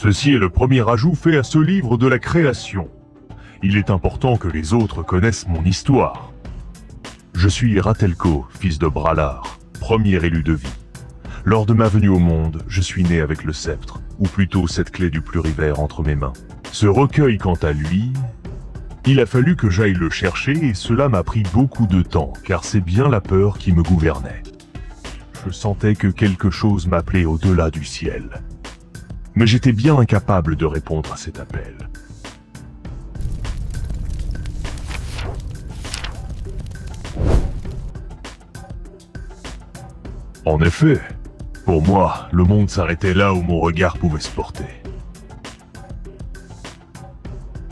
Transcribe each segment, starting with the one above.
Ceci est le premier ajout fait à ce livre de la création. Il est important que les autres connaissent mon histoire. Je suis Ratelko, fils de Bralar, premier élu de vie. Lors de ma venue au monde, je suis né avec le sceptre, ou plutôt cette clé du plurivers entre mes mains. Ce recueil, quant à lui, il a fallu que j'aille le chercher et cela m'a pris beaucoup de temps, car c'est bien la peur qui me gouvernait. Je sentais que quelque chose m'appelait au-delà du ciel. Mais j'étais bien incapable de répondre à cet appel. En effet, pour moi, le monde s'arrêtait là où mon regard pouvait se porter.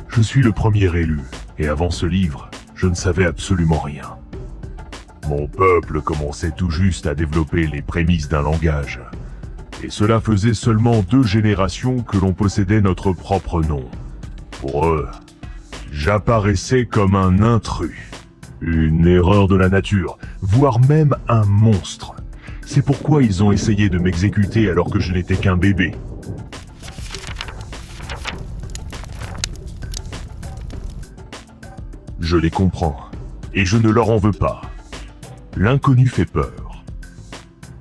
Je suis le premier élu, et avant ce livre, je ne savais absolument rien. Mon peuple commençait tout juste à développer les prémices d'un langage. Et cela faisait seulement 2 générations que l'on possédait notre propre nom. Pour eux, j'apparaissais comme un intrus, une erreur de la nature, voire même un monstre. C'est pourquoi ils ont essayé de m'exécuter alors que je n'étais qu'un bébé. Je les comprends, et je ne leur en veux pas. L'inconnu fait peur.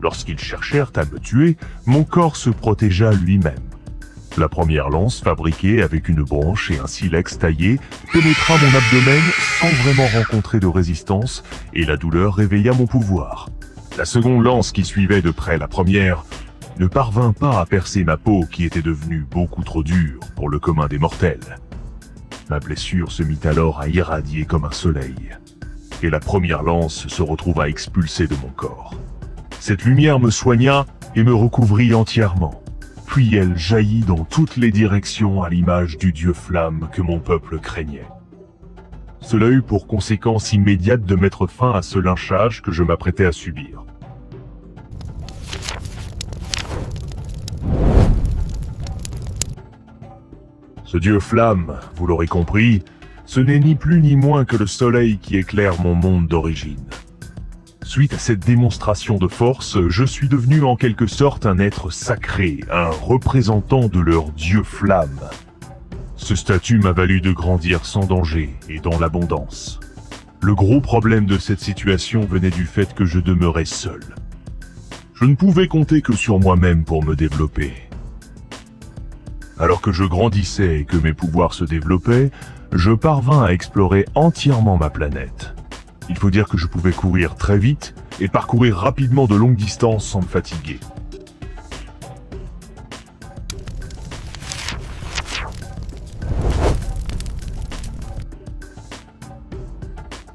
Lorsqu'ils cherchèrent à me tuer, mon corps se protégea lui-même. La première lance, fabriquée avec une branche et un silex taillé, pénétra mon abdomen sans vraiment rencontrer de résistance, et la douleur réveilla mon pouvoir. La seconde lance qui suivait de près la première ne parvint pas à percer ma peau qui était devenue beaucoup trop dure pour le commun des mortels. Ma blessure se mit alors à irradier comme un soleil, et la première lance se retrouva expulsée de mon corps. Cette lumière me soigna et me recouvrit entièrement, puis elle jaillit dans toutes les directions à l'image du dieu flamme que mon peuple craignait. Cela eut pour conséquence immédiate de mettre fin à ce lynchage que je m'apprêtais à subir. Ce dieu flamme, vous l'aurez compris, ce n'est ni plus ni moins que le soleil qui éclaire mon monde d'origine. Suite à cette démonstration de force, je suis devenu en quelque sorte un être sacré, un représentant de leur dieu flamme. Ce statut m'a valu de grandir sans danger et dans l'abondance. Le gros problème de cette situation venait du fait que je demeurais seul. Je ne pouvais compter que sur moi-même pour me développer. Alors que je grandissais et que mes pouvoirs se développaient, je parvins à explorer entièrement ma planète. Il faut dire que je pouvais courir très vite et parcourir rapidement de longues distances sans me fatiguer.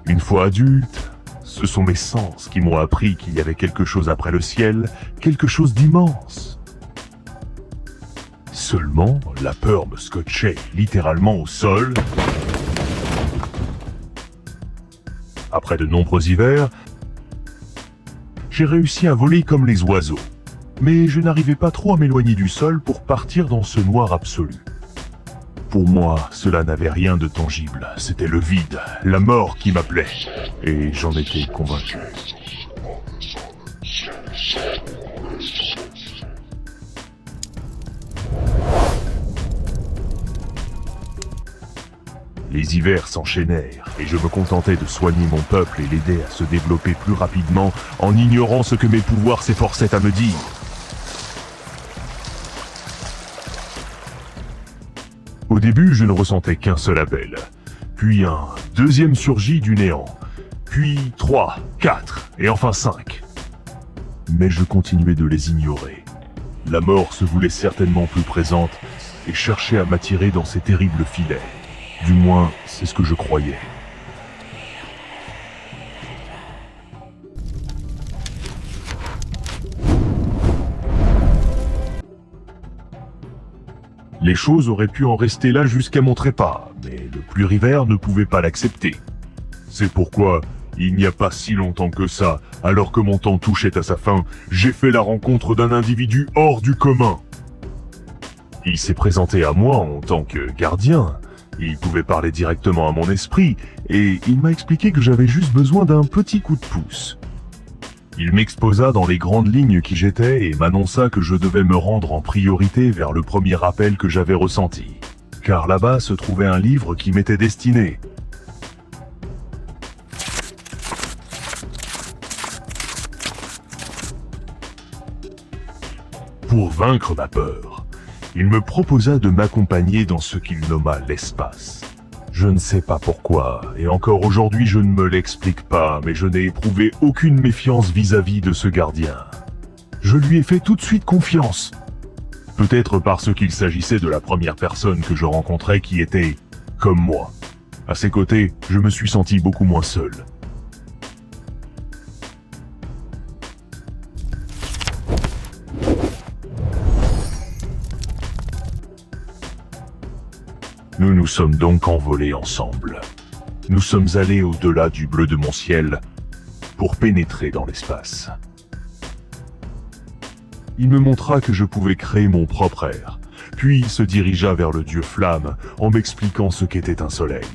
Une fois adulte, ce sont mes sens qui m'ont appris qu'il y avait quelque chose après le ciel, quelque chose d'immense. Seulement, la peur me scotchait littéralement au sol. Après de nombreux hivers, j'ai réussi à voler comme les oiseaux. Mais je n'arrivais pas trop à m'éloigner du sol pour partir dans ce noir absolu. Pour moi, cela n'avait rien de tangible. C'était le vide, la mort qui m'appelait. Et j'en étais convaincu. Les hivers s'enchaînèrent, et je me contentais de soigner mon peuple et l'aider à se développer plus rapidement en ignorant ce que mes pouvoirs s'efforçaient à me dire. Au début, je ne ressentais qu'un seul appel, puis un deuxième surgit du néant, puis 3, 4, et enfin 5. Mais je continuais de les ignorer. La mort se voulait certainement plus présente et cherchait à m'attirer dans ses terribles filets. Du moins, c'est ce que je croyais. Les choses auraient pu en rester là jusqu'à mon trépas, mais le plurivers ne pouvait pas l'accepter. C'est pourquoi, il n'y a pas si longtemps que ça, alors que mon temps touchait à sa fin, j'ai fait la rencontre d'un individu hors du commun. Il s'est présenté à moi en tant que gardien. Il pouvait parler directement à mon esprit, et il m'a expliqué que j'avais juste besoin d'un petit coup de pouce. Il m'exposa dans les grandes lignes qui j'étais et m'annonça que je devais me rendre en priorité vers le premier appel que j'avais ressenti. Car là-bas se trouvait un livre qui m'était destiné. Pour vaincre ma peur, il me proposa de m'accompagner dans ce qu'il nomma l'espace. Je ne sais pas pourquoi, et encore aujourd'hui je ne me l'explique pas, mais je n'ai éprouvé aucune méfiance vis-à-vis de ce gardien. Je lui ai fait tout de suite confiance. Peut-être parce qu'il s'agissait de la première personne que je rencontrais qui était comme moi. À ses côtés, je me suis senti beaucoup moins seul. Nous nous sommes donc envolés ensemble. Nous sommes allés au-delà du bleu de mon ciel pour pénétrer dans l'espace. Il me montra que je pouvais créer mon propre air, puis il se dirigea vers le dieu flamme en m'expliquant ce qu'était un soleil.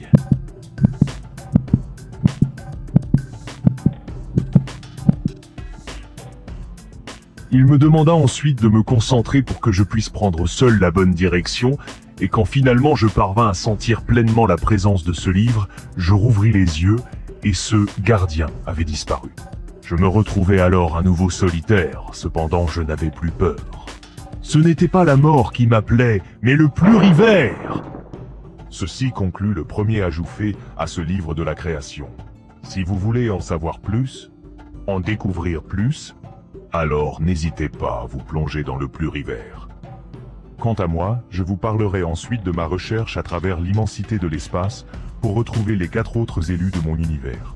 Il me demanda ensuite de me concentrer pour que je puisse prendre seul la bonne direction, et quand finalement je parvins à sentir pleinement la présence de ce livre, je rouvris les yeux et ce gardien avait disparu. Je me retrouvais alors à nouveau solitaire, cependant je n'avais plus peur. Ce n'était pas la mort qui m'appelait, mais le plurivers. Ceci conclut le premier ajout fait à ce livre de la création. Si vous voulez en savoir plus, en découvrir plus, alors n'hésitez pas à vous plonger dans le plurivers. Quant à moi, je vous parlerai ensuite de ma recherche à travers l'immensité de l'espace pour retrouver les 4 autres élus de mon univers.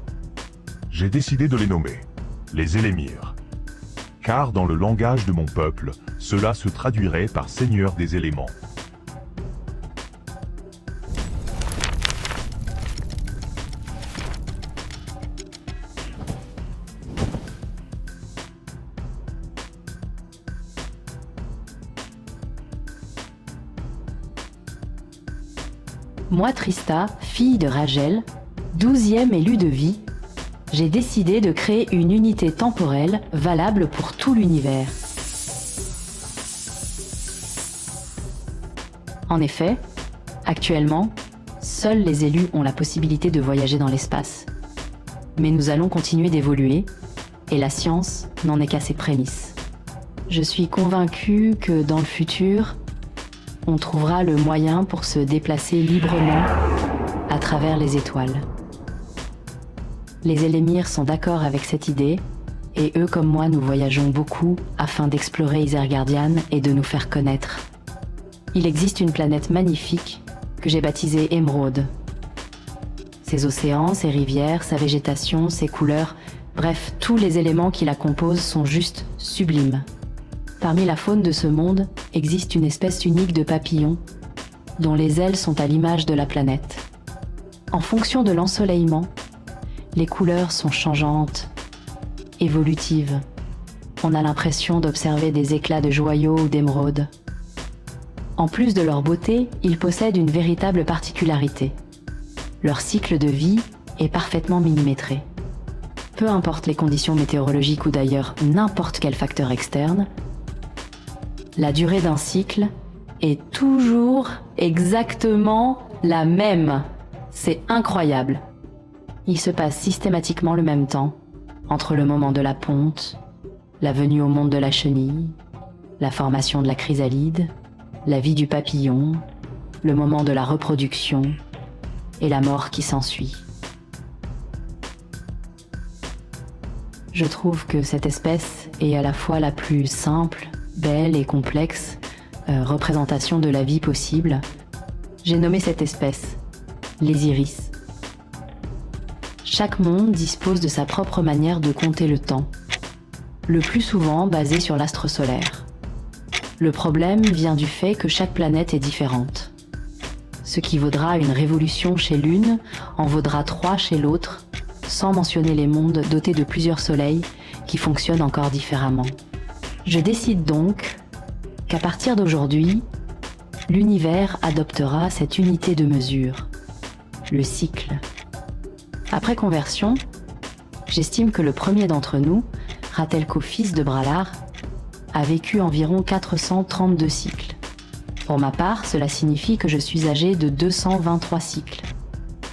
J'ai décidé de les nommer les Élémirs, car dans le langage de mon peuple, cela se traduirait par Seigneur des éléments. Moi, Trista, fille de Ragel, 12e élue de vie, j'ai décidé de créer une unité temporelle valable pour tout l'univers. En effet, actuellement, seuls les élus ont la possibilité de voyager dans l'espace. Mais nous allons continuer d'évoluer, et la science n'en est qu'à ses prémices. Je suis convaincue que dans le futur, on trouvera le moyen pour se déplacer librement à travers les étoiles. Les Élémirs sont d'accord avec cette idée, et eux comme moi nous voyageons beaucoup afin d'explorer Isargardian et de nous faire connaître. Il existe une planète magnifique que j'ai baptisée Émeraude. Ses océans, ses rivières, sa végétation, ses couleurs, bref, tous les éléments qui la composent sont juste sublimes. Parmi la faune de ce monde, existe une espèce unique de papillon, dont les ailes sont à l'image de la planète. En fonction de l'ensoleillement, les couleurs sont changeantes, évolutives. On a l'impression d'observer des éclats de joyaux ou d'émeraudes. En plus de leur beauté, ils possèdent une véritable particularité. Leur cycle de vie est parfaitement millimétré. Peu importe les conditions météorologiques ou d'ailleurs n'importe quel facteur externe, la durée d'un cycle est toujours exactement la même. C'est incroyable. Il se passe systématiquement le même temps, entre le moment de la ponte, la venue au monde de la chenille, la formation de la chrysalide, la vie du papillon, le moment de la reproduction et la mort qui s'ensuit. Je trouve que cette espèce est à la fois la plus simple, belle et complexe représentation de la vie possible. J'ai nommé cette espèce les iris. Chaque monde dispose de sa propre manière de compter le temps, le plus souvent basée sur l'astre solaire. Le problème vient du fait que chaque planète est différente. Ce qui vaudra une révolution chez l'une en vaudra 3 chez l'autre, sans mentionner les mondes dotés de plusieurs soleils qui fonctionnent encore différemment. Je décide donc qu'à partir d'aujourd'hui, l'univers adoptera cette unité de mesure, le cycle. Après conversion, j'estime que le premier d'entre nous, Ratelco, fils de Bralar, a vécu environ 432 cycles. Pour ma part, cela signifie que je suis âgé de 223 cycles.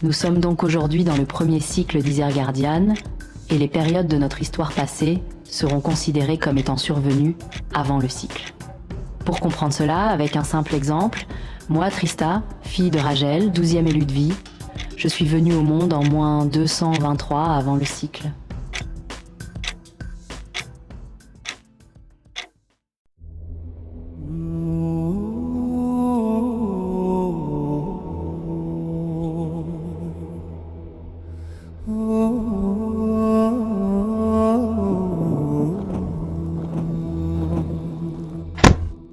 Nous sommes donc aujourd'hui dans le premier cycle d'Isergardian, et les périodes de notre histoire passée seront considérées comme étant survenues avant le cycle. Pour comprendre cela, avec un simple exemple, moi, Trista, fille de Ragel, 12e élu de vie, je suis venue au monde en moins 223 avant le cycle. Oh